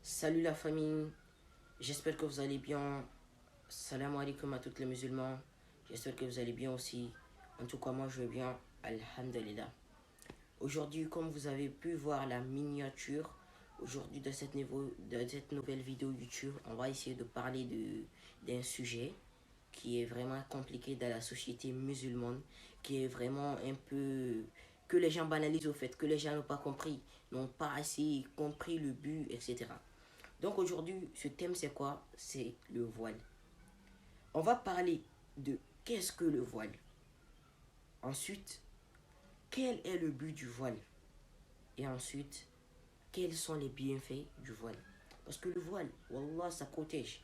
Salut la famille, j'espère que vous allez bien. Salam alaikum à tous les musulmans. J'espère que vous allez bien aussi. En tout cas, moi je vais bien. Alhamdulillah. Aujourd'hui, comme vous avez pu voir la miniature, aujourd'hui de cette nouvelle vidéo YouTube, on va essayer de parler d'un sujet qui est vraiment compliqué dans la société musulmane, qui est vraiment un peu que les gens banalisent au fait, que les gens n'ont pas compris, n'ont pas assez compris le but, etc. Donc aujourd'hui, ce thème c'est quoi? C'est le voile. On va parler de qu'est-ce que le voile. Ensuite, quel est le but du voile? Et ensuite, quels sont les bienfaits du voile? Parce que le voile, wallah, ça protège.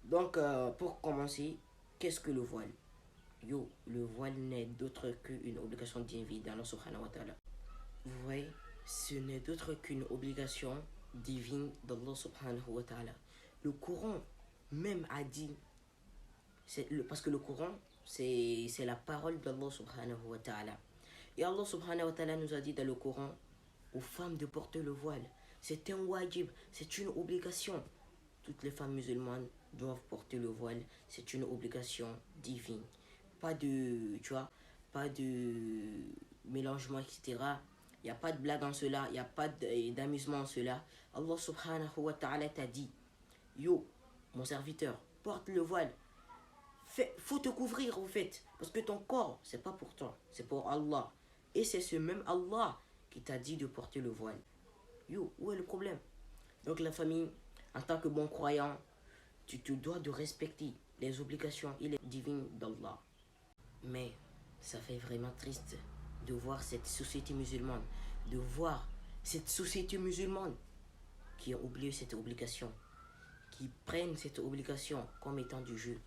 Donc, pour commencer, qu'est-ce que le voile? Yo, le voile n'est d'autre qu'une obligation divine d'Allah subhanahu wa ta'ala. Vous voyez, ce n'est d'autre qu'une obligation divine d'Allah subhanahu wa ta'ala. Le Coran même a dit, parce que le Coran, c'est la parole d'Allah subhanahu wa ta'ala. Et Allah subhanahu wa ta'ala nous a dit dans le Coran aux femmes de porter le voile. C'est un wajib, c'est une obligation. Toutes les femmes musulmanes doivent porter le voile. C'est une obligation divine. Pas de, tu vois, pas de mélangement, etc. Il n'y a pas de blague en cela, il n'y a pas d'amusement en cela. Allah subhanahu wa ta'ala t'a dit, yo, mon serviteur, porte le voile. Faut te couvrir au fait. Parce que ton corps, c'est pas pour toi, c'est pour Allah. Et c'est ce même Allah qui t'a dit de porter le voile. Yo, où est le problème? Donc la famille, en tant que bon croyant, tu te dois de respecter les obligations et les divines d'Allah. Mais ça fait vraiment triste de voir cette société musulmane, de voir cette société musulmane qui a oublié cette obligation, qui prennent cette obligation comme étant du jeu,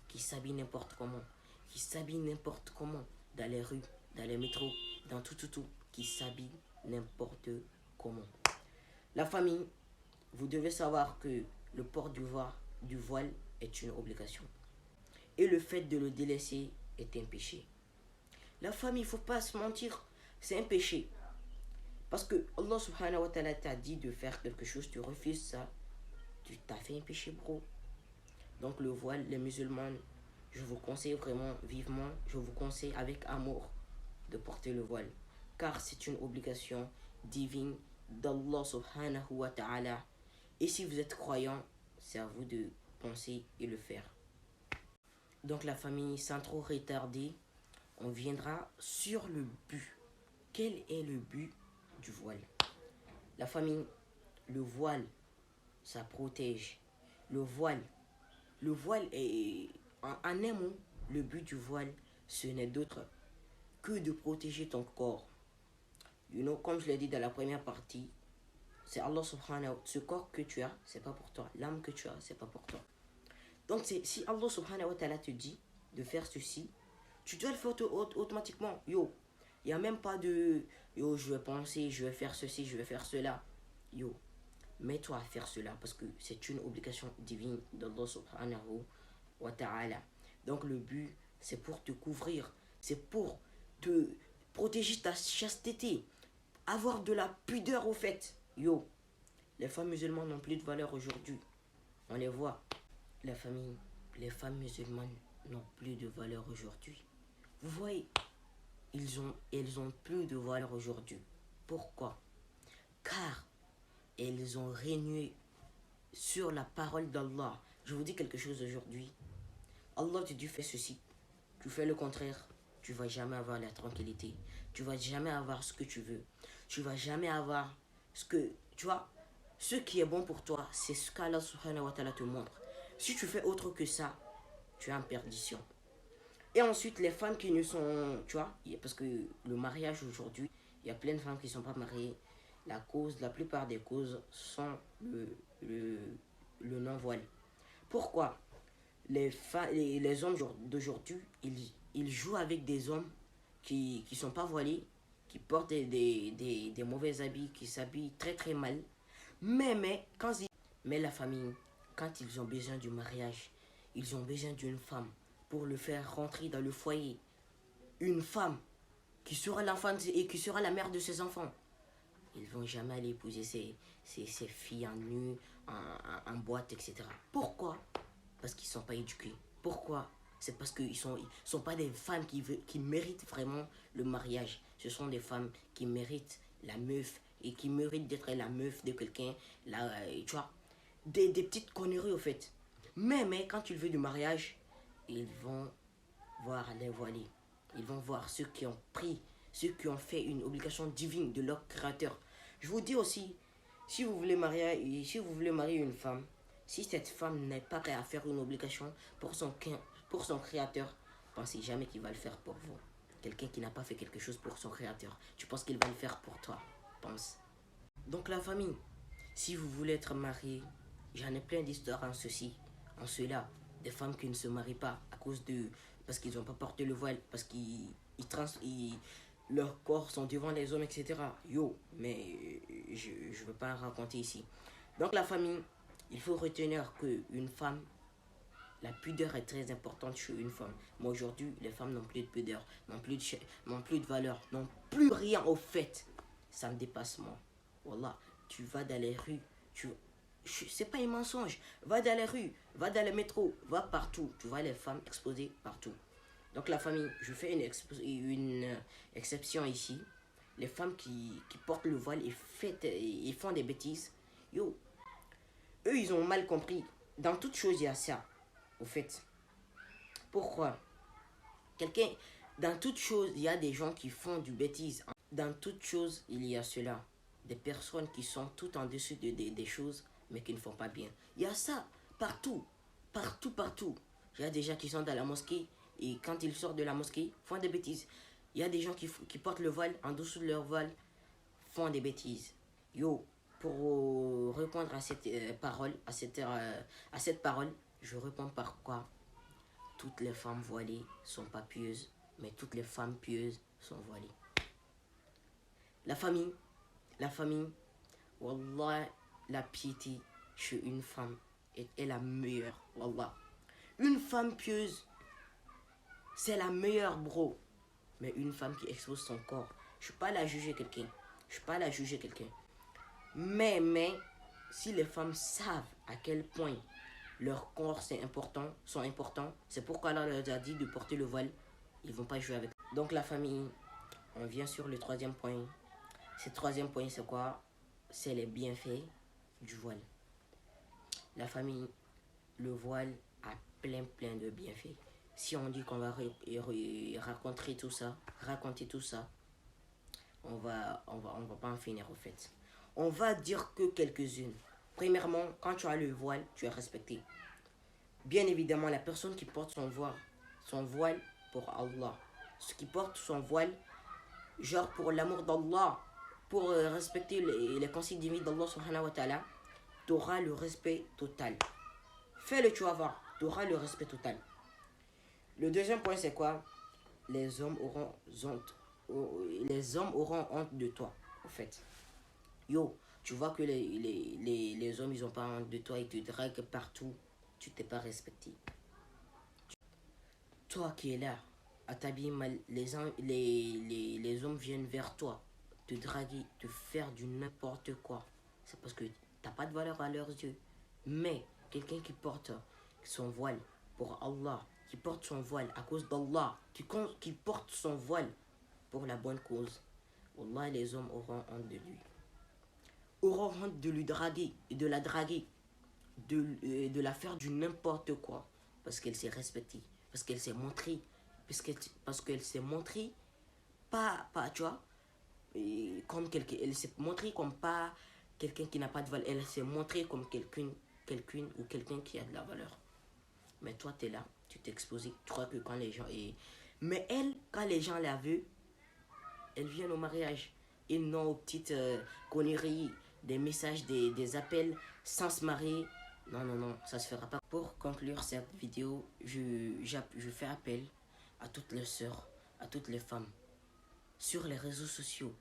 qui s'habillent n'importe comment, qui s'habillent n'importe comment dans les rues, dans les métros, dans tout, qui s'habillent n'importe comment. La famille, vous devez savoir que le port du voile est une obligation. Et le fait de le délaisser est un péché. La famille, il ne faut pas se mentir, c'est un péché. Parce que Allah subhanahu wa ta'ala t'a dit de faire quelque chose, tu refuses ça, tu t'as fait un péché, bro. Donc le voile, les musulmans, je vous conseille vraiment vivement, je vous conseille avec amour de porter le voile. Car c'est une obligation divine d'Allah subhanahu wa ta'ala. Et si vous êtes croyant, c'est à vous de penser et le faire. Donc la famille, sans trop retarder, on viendra sur le but. Quel est le but du voile? La famille, le voile, ça protège. Le voile est, en un mot, le but du voile, ce n'est d'autre que de protéger ton corps. Comme je l'ai dit dans la première partie, c'est Allah subhanahu wa ta'ala. Ce corps que tu as, c'est pas pour toi. L'âme que tu as, c'est pas pour toi. Donc si Allah subhanahu wa ta'ala te dit de faire ceci, tu dois le faire automatiquement. Yo, il n'y a même pas de yo, je vais penser, je vais faire ceci, je vais faire cela. Yo, mets-toi à faire cela parce que c'est une obligation divine d'Allah subhanahu wa ta'ala. Donc le but, c'est pour te couvrir, c'est pour te protéger ta chasteté, avoir de la pudeur au fait. Yo, les femmes musulmanes n'ont plus de valeur aujourd'hui. On les voit. La famille, les femmes musulmanes n'ont plus de valeur aujourd'hui. Vous voyez, elles ont plus de valeur aujourd'hui. Pourquoi? Car elles ont régné sur la parole d'Allah. Je vous dis quelque chose aujourd'hui. Allah te dit fais ceci. Tu fais le contraire. Tu vas jamais avoir la tranquillité. Tu vas jamais avoir ce que tu veux. Tu vas jamais avoir ce que... Tu vois, ce qui est bon pour toi, c'est ce qu'Allah subhanahu wa ta'ala te montre. Si tu fais autre que ça, tu es en perdition. Et ensuite, les femmes qui ne sont... Tu vois, parce que le mariage aujourd'hui, il y a plein de femmes qui ne sont pas mariées. La plupart des causes sont le non-voile. Pourquoi? Les hommes d'aujourd'hui, ils jouent avec des hommes qui ne sont pas voilés, qui portent des mauvais habits, qui s'habillent très très mal. Mais la famille, quand ils ont besoin du mariage, ils ont besoin d'une femme pour le faire rentrer dans le foyer. Une femme qui sera l'enfant et qui sera la mère de ses enfants. Ils vont jamais aller épouser ces filles en nu, en boîte, etc. Pourquoi? Parce qu'ils ne sont pas éduqués. Pourquoi? C'est parce qu'ils sont pas des femmes qui méritent vraiment le mariage. Ce sont des femmes qui méritent la meuf et qui méritent d'être la meuf de quelqu'un. Tu vois, des petites conneries au fait. Mais quand tu veux du mariage, ils vont voir les voilés. Ils vont voir ceux qui ont pris, ceux qui ont fait une obligation divine de leur créateur. Je vous dis aussi, si vous voulez marier une femme, si cette femme n'est pas prête à faire une obligation pour son créateur, pensez jamais qu'il va le faire pour vous. Quelqu'un qui n'a pas fait quelque chose pour son créateur, tu penses qu'il va le faire pour toi? Pense. Donc la famille, si vous voulez être marié, j'en ai plein d'histoires en ceci, en cela. Des femmes qui ne se marient pas à cause de... parce qu'ils n'ont pas porté le voile, parce leurs corps sont devant les hommes, etc. Yo, mais je ne veux pas raconter ici. Donc la famille, il faut retenir qu'une femme, la pudeur est très importante chez une femme. Mais aujourd'hui, les femmes n'ont plus de pudeur, n'ont plus de valeur, n'ont plus rien au fait. Ça me dépasse moi. Wallah, tu vas dans les rues, c'est pas un mensonge. Va dans les rues, va dans les métros, va partout. Tu vois les femmes exposées partout. Donc la famille, je fais une exception ici. Les femmes qui portent le voile et font des bêtises. Yo, eux ils ont mal compris. Dans toute chose il y a ça. Au fait. Pourquoi? Dans toute chose il y a des gens qui font du bêtise. Dans toute chose il y a cela. Des personnes qui sont tout en dessus des choses mais qui ne font pas bien. Il y a ça partout. Partout. Il y a des gens qui sont dans la mosquée et quand ils sortent de la mosquée, font des bêtises. Il y a des gens qui portent le voile, en dessous de leur voile, font des bêtises. Yo, pour répondre à cette parole, à cette parole, je réponds par quoi? Toutes les femmes voilées sont pas pieuses, mais toutes les femmes pieuses sont voilées. La famille, wallah, la piété chez une femme est la meilleure, wallah. Une femme pieuse, c'est la meilleure, bro. Mais une femme qui expose son corps, je suis pas là à juger quelqu'un. Mais, si les femmes savent à quel point leur corps sont importants, c'est pourquoi Allah leur a dit de porter le voile. Ils vont pas jouer avec. Donc la famille, on vient sur le troisième point. Ce troisième point, c'est quoi? C'est les bienfaits du voile. La famille, le voile a plein de bienfaits. Si on dit qu'on va raconter tout ça, on va pas en finir au fait. On va dire que quelques-unes. Premièrement, quand tu as le voile, tu es respecté. Bien évidemment, la personne qui porte son voile pour Allah, ce qui porte son voile, genre pour l'amour d'Allah, pour respecter les consignes divines d'Allah subhanahu wa ta'ala, tu auras le respect total. Fais-le, tu vas voir, tu auras le respect total. Le deuxième point, c'est quoi? Les hommes auront honte de toi, en fait. Yo, tu vois que les hommes, ils ont pas honte de toi, ils te draguent partout. Tu t'es pas respecté. Toi qui es là, à t'habiller mal, les hommes viennent vers toi, te draguer, te faire du n'importe quoi. C'est parce que t'as pas de valeur à leurs yeux. Mais quelqu'un qui porte son voile pour Allah, qui porte son voile à cause d'Allah, qui porte son voile pour la bonne cause, Wallah, les hommes auront honte de lui. Auront honte de lui draguer, de la draguer, de la faire du n'importe quoi. Parce qu'elle s'est respectée, parce qu'elle s'est montrée, parce qu'elle s'est montrée, pas tu vois, comme quelqu'un, elle s'est montrée comme pas quelqu'un qui n'a pas de valeur, elle s'est montrée comme quelqu'un ou quelqu'un qui a de la valeur. Mais toi, tu es là, tu t'es exposé, tu crois que quand les gens... Mais elle, quand les gens la veulent, elle vient au mariage. Et non aux petites conneries, des messages, des appels sans se marier. Non, ça se fera pas. Pour conclure cette vidéo, je fais appel à toutes les sœurs, à toutes les femmes, sur les réseaux sociaux,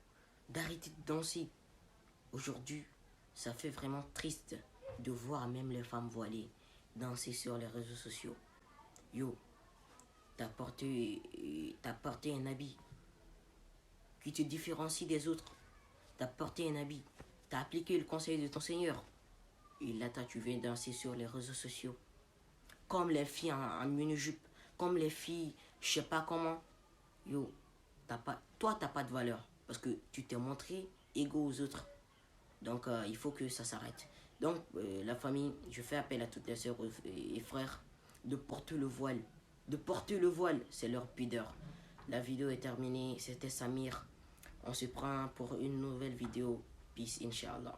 d'arrêter de danser. Aujourd'hui, ça fait vraiment triste de voir même les femmes voilées danser sur les réseaux sociaux. Yo, t'as porté un habit qui te différencie des autres. t'as porté un habit, t'as appliqué le conseil de ton Seigneur. Et là, tu viens danser sur les réseaux sociaux. Comme les filles en mini-jupe, comme les filles, je sais pas comment. Yo, toi, t'as pas de valeur. Parce que tu t'es montré égaux aux autres. Donc, il faut que ça s'arrête. Donc, la famille, je fais appel à toutes les sœurs et frères de porter le voile. De porter le voile, c'est leur pudeur. La vidéo est terminée. C'était Samir. On se prend pour une nouvelle vidéo. Peace, Inch'Allah.